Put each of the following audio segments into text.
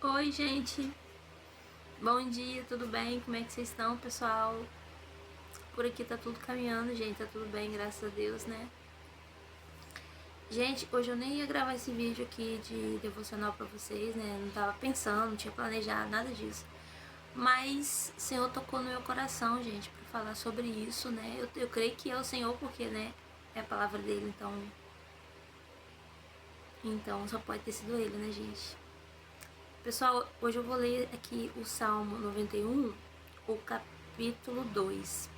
Oi, gente. Bom dia, tudo bem? Como é que vocês estão, pessoal? Por aqui tá tudo caminhando, gente. Tá tudo bem, graças a Deus, né? Gente, hoje eu nem ia gravar esse vídeo aqui de devocional pra vocês, né? Não tava pensando, não tinha planejado nada disso. Mas o Senhor tocou no meu coração, gente, pra falar sobre isso, né? Eu creio que é o Senhor, porque, né? É a palavra dele, então só pode ter sido ele, né, gente? Pessoal, hoje eu vou ler aqui o Salmo 91, o capítulo 2.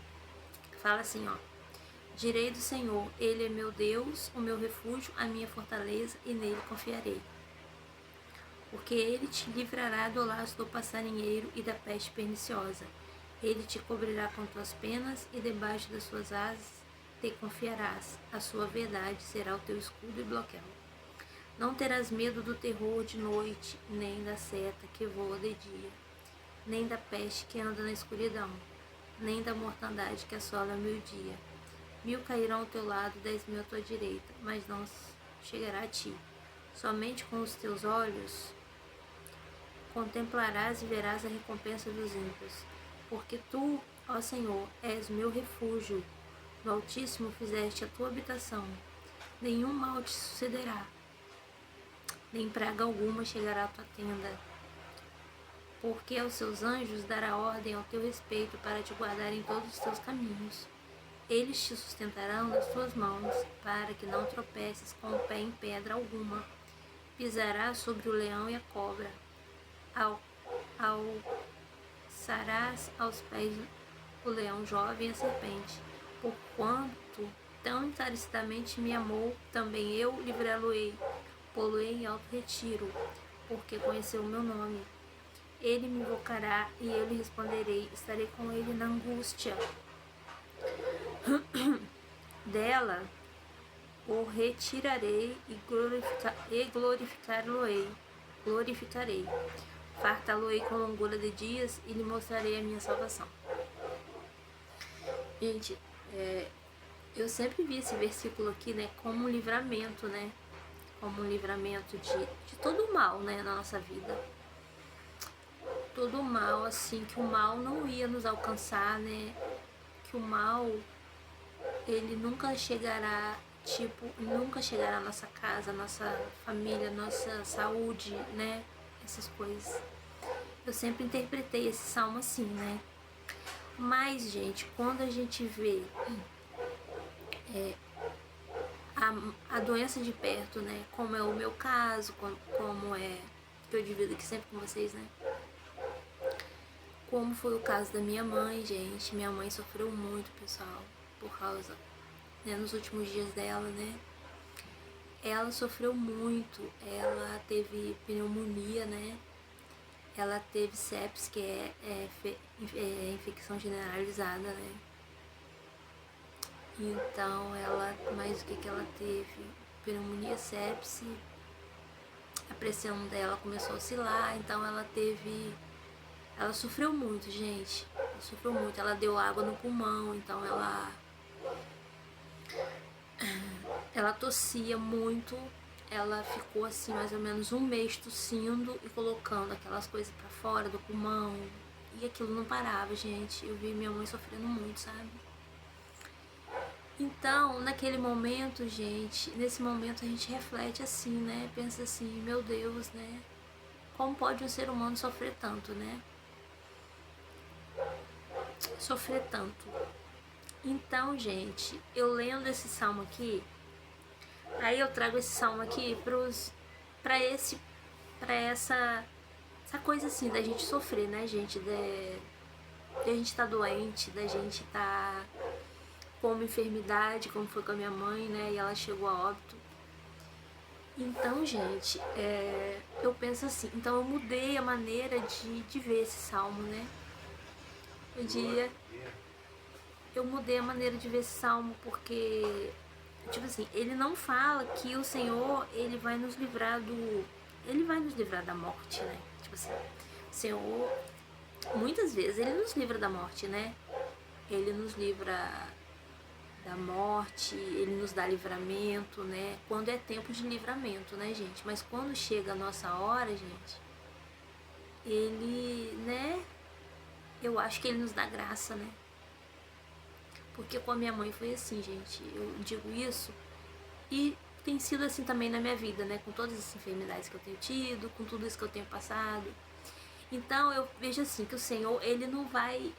Fala assim, ó: Direi do Senhor, ele é meu Deus, o meu refúgio, a minha fortaleza, e nele confiarei. Porque ele te livrará do laço do passarinheiro e da peste perniciosa. Ele te cobrirá com tuas penas, e debaixo das suas asas te confiarás. A sua verdade será o teu escudo e bloqueio. Não terás medo do terror de noite, nem da seta que voa de dia, nem da peste que anda na escuridão, nem da mortandade que assola ao meio-dia. 1000 cairão ao teu lado, 10.000 à tua direita, mas não chegará a ti. Somente com os teus olhos contemplarás e verás a recompensa dos ímpios. Porque tu, ó Senhor, és meu refúgio. No Altíssimo fizeste a tua habitação. Nenhum mal te sucederá, nem praga alguma chegará à tua tenda. Porque aos seus anjos dará ordem ao teu respeito para te guardar em todos os teus caminhos. Eles te sustentarão nas tuas mãos, para que não tropeces com o pé em pedra alguma. Pisarás sobre o leão e a cobra. Alçarás aos pés o leão jovem e a serpente. Porquanto tão encarecidamente me amou, também eu livrá-lo-ei. Pô-lo-ei em alto retiro, porque conheceu o meu nome. Ele me invocará e eu lhe responderei. Estarei com ele na angústia. Dela o retirarei e glorificarei. Fartá-lo-ei com longura de dias e lhe mostrarei a minha salvação. Gente, eu sempre vi esse versículo aqui, né, como um livramento, né? Como um livramento de todo o mal, né, na nossa vida. Todo o mal, assim, que o mal não ia nos alcançar, né? Que o mal, ele nunca chegará, nunca chegará à nossa casa, à nossa família, à nossa saúde, né? Essas coisas. Eu sempre interpretei esse salmo assim, né? Mas, gente, quando a gente vê a doença de perto, né? Como é o meu caso, como é que eu divido aqui sempre com vocês, né? Como foi o caso da minha mãe, gente. Minha mãe sofreu muito, pessoal, por causa, né, nos últimos dias dela, né? Ela sofreu muito, ela teve pneumonia, né? Ela teve sepsis, que é infecção generalizada, né? Então, mas o que ela teve? Pneumonia, sepse, a pressão dela começou a oscilar, então ela sofreu muito, gente. Ela sofreu muito, ela deu água no pulmão, então ela tossia muito. Ela ficou assim mais ou menos um mês tossindo e colocando aquelas coisas pra fora do pulmão. E aquilo não parava, gente. Eu vi minha mãe sofrendo muito, sabe? Então, naquele momento, gente, nesse momento a gente reflete assim, né? Pensa assim, meu Deus, né? Como pode um ser humano sofrer tanto, né? Sofrer tanto. Então, gente, eu lendo esse salmo aqui, aí eu trago esse salmo aqui pra essa coisa assim da gente sofrer, né, gente? De a gente tá doente, da gente tá com uma enfermidade, como foi com a minha mãe, né? E ela chegou a óbito. Então, gente, eu penso assim, então eu mudei a maneira de ver esse salmo, né? Eu mudei a maneira de ver esse salmo porque, tipo assim, ele não fala que o Senhor, ele vai nos livrar da morte, né? Tipo assim, o Senhor, muitas vezes, ele nos livra da morte, né? Ele nos livra da morte, ele nos dá livramento, né? Quando é tempo de livramento, né, gente? Mas quando chega a nossa hora, gente, ele, né, eu acho que ele nos dá graça, né? Porque com a minha mãe foi assim, gente, eu digo isso, e tem sido assim também na minha vida, né? Com todas as enfermidades que eu tenho tido, com tudo isso que eu tenho passado. Então eu vejo assim, que o Senhor, ele não vai,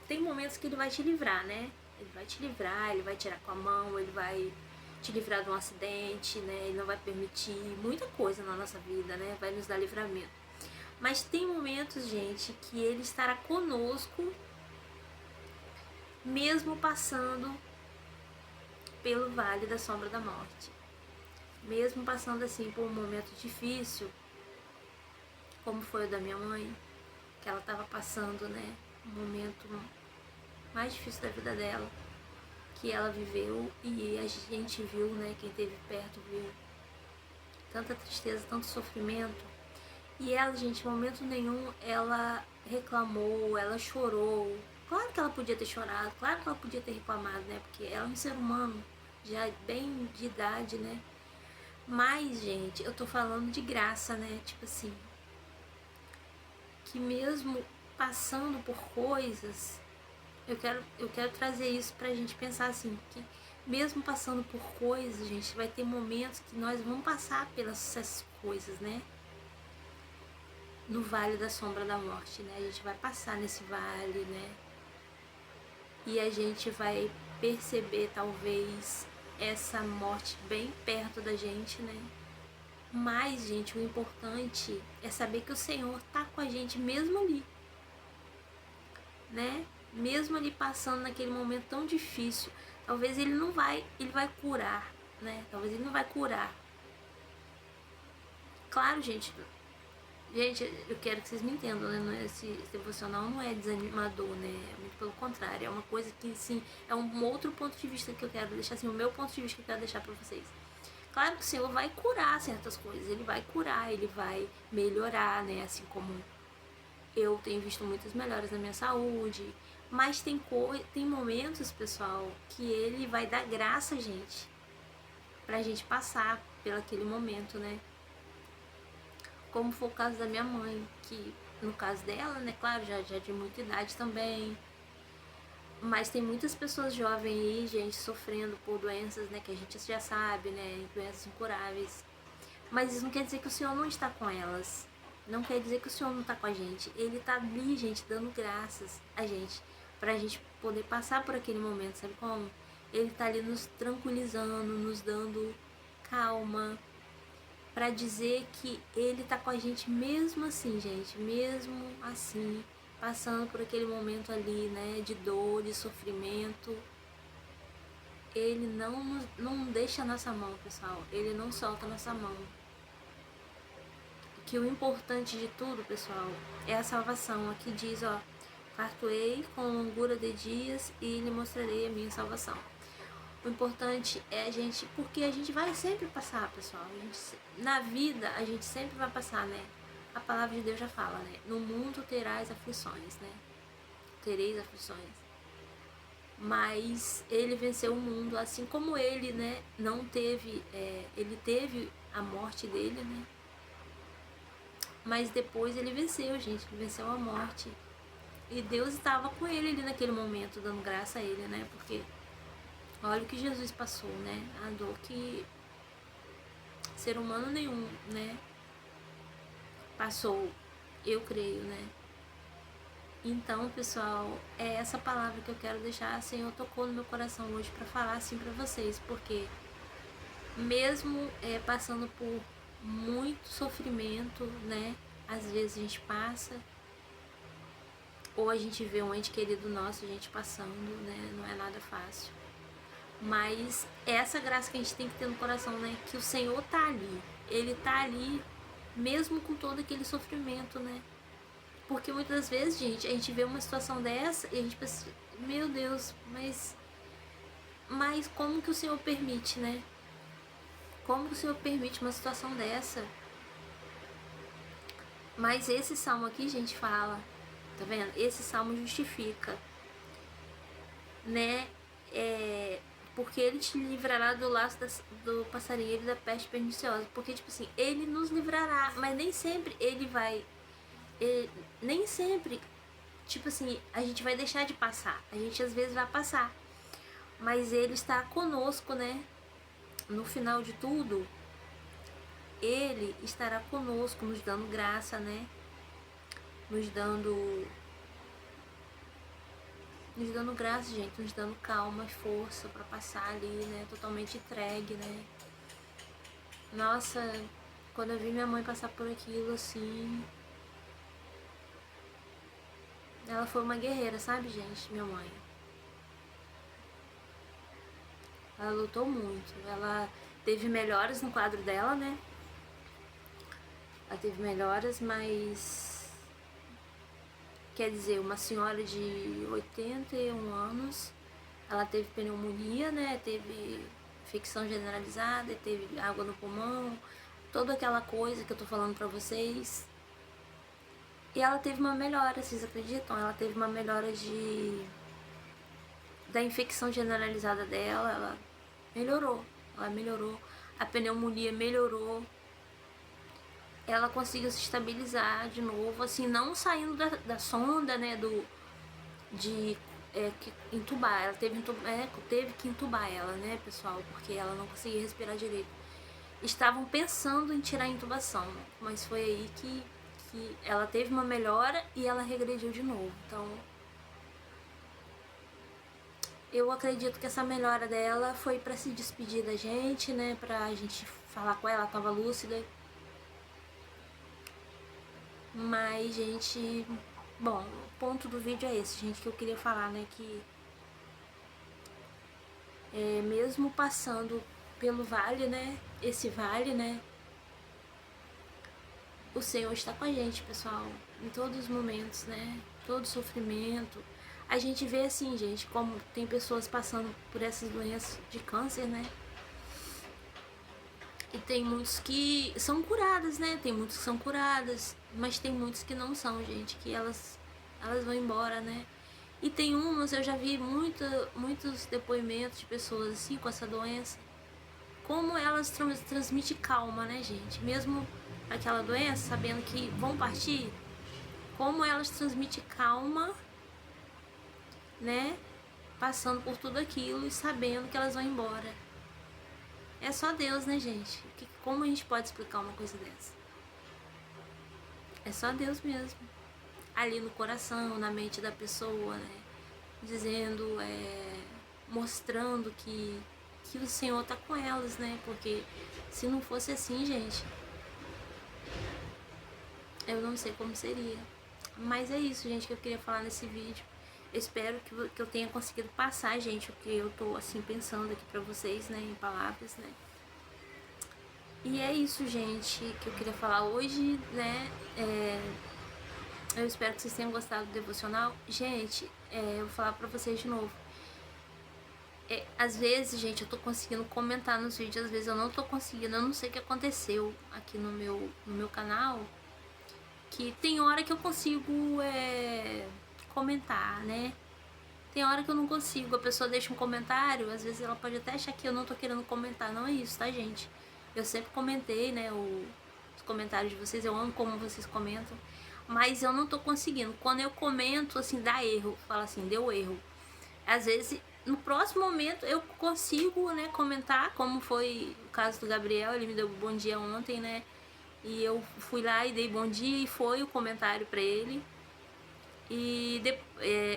tem momentos que ele vai te livrar, né? Ele vai te livrar, ele vai tirar com a mão, ele vai te livrar de um acidente, né? Ele não vai permitir muita coisa na nossa vida, né? Vai nos dar livramento. Mas tem momentos, gente, que ele estará conosco, mesmo passando pelo vale da sombra da morte. Mesmo passando assim por um momento difícil, como foi o da minha mãe, que ela estava passando, né, um momento mais difícil da vida dela, que ela viveu e a gente viu, né, quem esteve perto viu tanta tristeza, tanto sofrimento. E ela, gente, em momento nenhum ela reclamou, ela chorou. Claro que ela podia ter chorado, claro que ela podia ter reclamado, né, porque ela é um ser humano já bem de idade, né. Mas, gente, eu tô falando de graça, né, tipo assim, que mesmo passando por coisas, eu quero trazer isso pra gente pensar assim, que mesmo passando por coisas, gente, vai ter momentos que nós vamos passar pelas essas coisas, né? No vale da sombra da morte, né? A gente vai passar nesse vale, né? E a gente vai perceber, talvez, essa morte bem perto da gente, né? Mas, gente, o importante é saber que o Senhor tá com a gente mesmo ali, né? Mesmo ali passando naquele momento tão difícil. Talvez ele não vai, ele vai curar, né? Talvez ele não vai curar. Claro, gente, eu quero que vocês me entendam, né? Esse devocional não é desanimador, né? É muito pelo contrário, é uma coisa que, sim, é um outro ponto de vista que eu quero deixar, assim, o meu ponto de vista que eu quero deixar pra vocês. Claro que o Senhor vai curar certas coisas, ele vai curar, ele vai melhorar, né? Assim como eu tenho visto muitas melhoras na minha saúde, mas tem momentos, pessoal, que ele vai dar graça, gente, pra gente passar pelo aquele momento, né? Como foi o caso da minha mãe, que no caso dela, né, claro, já de muita idade também, mas tem muitas pessoas jovens aí, gente, sofrendo por doenças, né, que a gente já sabe, né, doenças incuráveis. Mas isso não quer dizer que o Senhor não está com elas. Não quer dizer que o Senhor não está com a gente. Ele está ali, gente, dando graças a gente, pra gente poder passar por aquele momento, sabe como? Ele está ali nos tranquilizando, nos dando calma, pra dizer que ele tá com a gente mesmo assim, gente, mesmo assim, passando por aquele momento ali, né, de dor, de sofrimento. Ele não deixa a nossa mão, pessoal. Ele não solta a nossa mão. Que o importante de tudo, pessoal, é a salvação. Aqui diz, ó, fartoei com longura de dias e lhe mostrarei a minha salvação. O importante é a gente, porque a gente vai sempre passar, pessoal. Na vida, a gente sempre vai passar, né? A palavra de Deus já fala, né? No mundo terás aflições, né? Tereis aflições. Mas ele venceu o mundo, assim como ele, né? Não teve, ele teve a morte dele, né? Mas depois ele venceu, gente. Ele venceu a morte. E Deus estava com ele ali naquele momento, dando graça a ele, né? Porque olha o que Jesus passou, né? A dor que ser humano nenhum, né, passou, eu creio, né? Então, pessoal, é essa palavra que eu quero deixar. Senhor tocou no meu coração hoje para falar assim para vocês, porque mesmo passando por muito sofrimento, né? Às vezes a gente passa, ou a gente vê um ente querido nosso, a gente passando, né? Não é nada fácil. Mas é essa graça que a gente tem que ter no coração, né? Que o Senhor tá ali. Ele tá ali mesmo com todo aquele sofrimento, né? Porque muitas vezes, gente, a gente vê uma situação dessa e a gente pensa, meu Deus, mas como que o Senhor permite, né? Como que o Senhor permite uma situação dessa? Mas esse salmo aqui, gente, fala, tá vendo? Esse salmo justifica, né? Porque ele te livrará do laço do passarinheiro e da peste perniciosa. Porque, tipo assim, ele nos livrará, mas nem sempre ele vai nem sempre, tipo assim, a gente vai deixar de passar. A gente às vezes vai passar. Mas ele está conosco, né? No final de tudo, ele estará conosco, nos dando graça, né? Nos dando graça, gente, nos dando calma e força para passar ali, né? Totalmente entregue, né? Nossa, quando eu vi minha mãe passar por aquilo, assim, ela foi uma guerreira, sabe, gente? Minha mãe. Ela lutou muito. Ela teve melhoras no quadro dela, né? Ela teve melhoras, mas... Quer dizer, uma senhora de 81 anos, ela teve pneumonia, né? Teve infecção generalizada, teve água no pulmão, toda aquela coisa que eu tô falando pra vocês. E ela teve uma melhora, vocês acreditam? Ela teve uma melhora da infecção generalizada dela, ela melhorou, a pneumonia melhorou, ela conseguiu se estabilizar de novo, assim, não saindo da sonda, né, de entubar, ela teve que entubar ela, né, pessoal, porque ela não conseguia respirar direito. Estavam pensando em tirar a intubação, mas foi aí que ela teve uma melhora e ela regrediu de novo. Então, eu acredito que essa melhora dela foi pra se despedir da gente, né, pra gente falar com ela, ela tava lúcida. Mas, gente, bom, o ponto do vídeo é esse, gente, que eu queria falar, né, que mesmo passando pelo vale, né, esse vale, né, o Senhor está com a gente, pessoal, em todos os momentos, né, todo sofrimento. A gente vê assim, gente, como tem pessoas passando por essas doenças de câncer, né, e tem muitos que são curadas, né, tem muitos que são curadas, mas tem muitos que não são, gente, que elas vão embora, né. E tem umas, eu já vi muitos depoimentos de pessoas assim com essa doença, como elas transmitem calma, né, gente? Mesmo aquela doença, sabendo que vão partir, como elas transmitem calma, né? Passando por tudo aquilo e sabendo que elas vão embora. É só Deus, né, gente? Como a gente pode explicar uma coisa dessa? É só Deus mesmo. Ali no coração, na mente da pessoa, né? Dizendo, mostrando que o Senhor tá com elas, né? Porque se não fosse assim, gente, eu não sei como seria. Mas é isso, gente, que eu queria falar nesse vídeo. Eu espero que eu tenha conseguido passar, gente, o que eu tô, assim, pensando aqui pra vocês, né? Em palavras, né? E é isso, gente, que eu queria falar hoje, né? Eu espero que vocês tenham gostado do devocional. Gente, eu vou falar pra vocês de novo. Às vezes, gente, eu tô conseguindo comentar nos vídeos, às vezes eu não tô conseguindo, eu não sei o que aconteceu aqui no meu canal, que tem hora que eu consigo comentar, né? Tem hora que eu não consigo, a pessoa deixa um comentário, às vezes ela pode até achar que eu não tô querendo comentar, não é isso, tá, gente? Eu sempre comentei, né, os comentários de vocês, eu amo como vocês comentam, mas eu não tô conseguindo. Quando eu comento, assim, dá erro, fala assim, deu erro. Às vezes, no próximo momento, eu consigo, né, comentar, como foi o caso do Gabriel, ele me deu bom dia ontem, né, e eu fui lá e dei bom dia e foi o comentário pra ele. E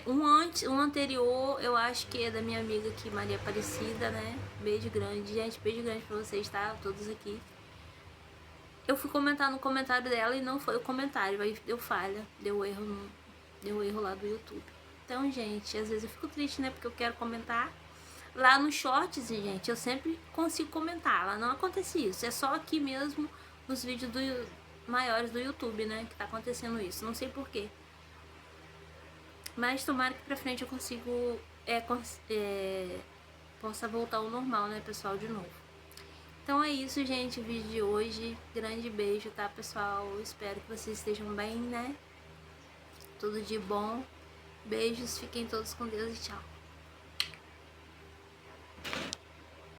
um anterior, eu acho que é da minha amiga aqui, Maria Aparecida, né, beijo grande, gente, beijo grande pra vocês, tá, todos aqui. Eu fui comentar no comentário dela e não foi o comentário, aí deu falha, deu erro lá do YouTube. Então, gente, às vezes eu fico triste, né, porque eu quero comentar. Lá nos shorts, gente, eu sempre consigo comentar, lá não acontece isso, é só aqui mesmo nos vídeos maiores do YouTube, né, que tá acontecendo isso, não sei porquê. Mas tomara que pra frente eu consigo, possa voltar ao normal, né, pessoal, de novo. Então é isso, gente, o vídeo de hoje. Grande beijo, tá, pessoal? Espero que vocês estejam bem, né? Tudo de bom. Beijos, fiquem todos com Deus e tchau.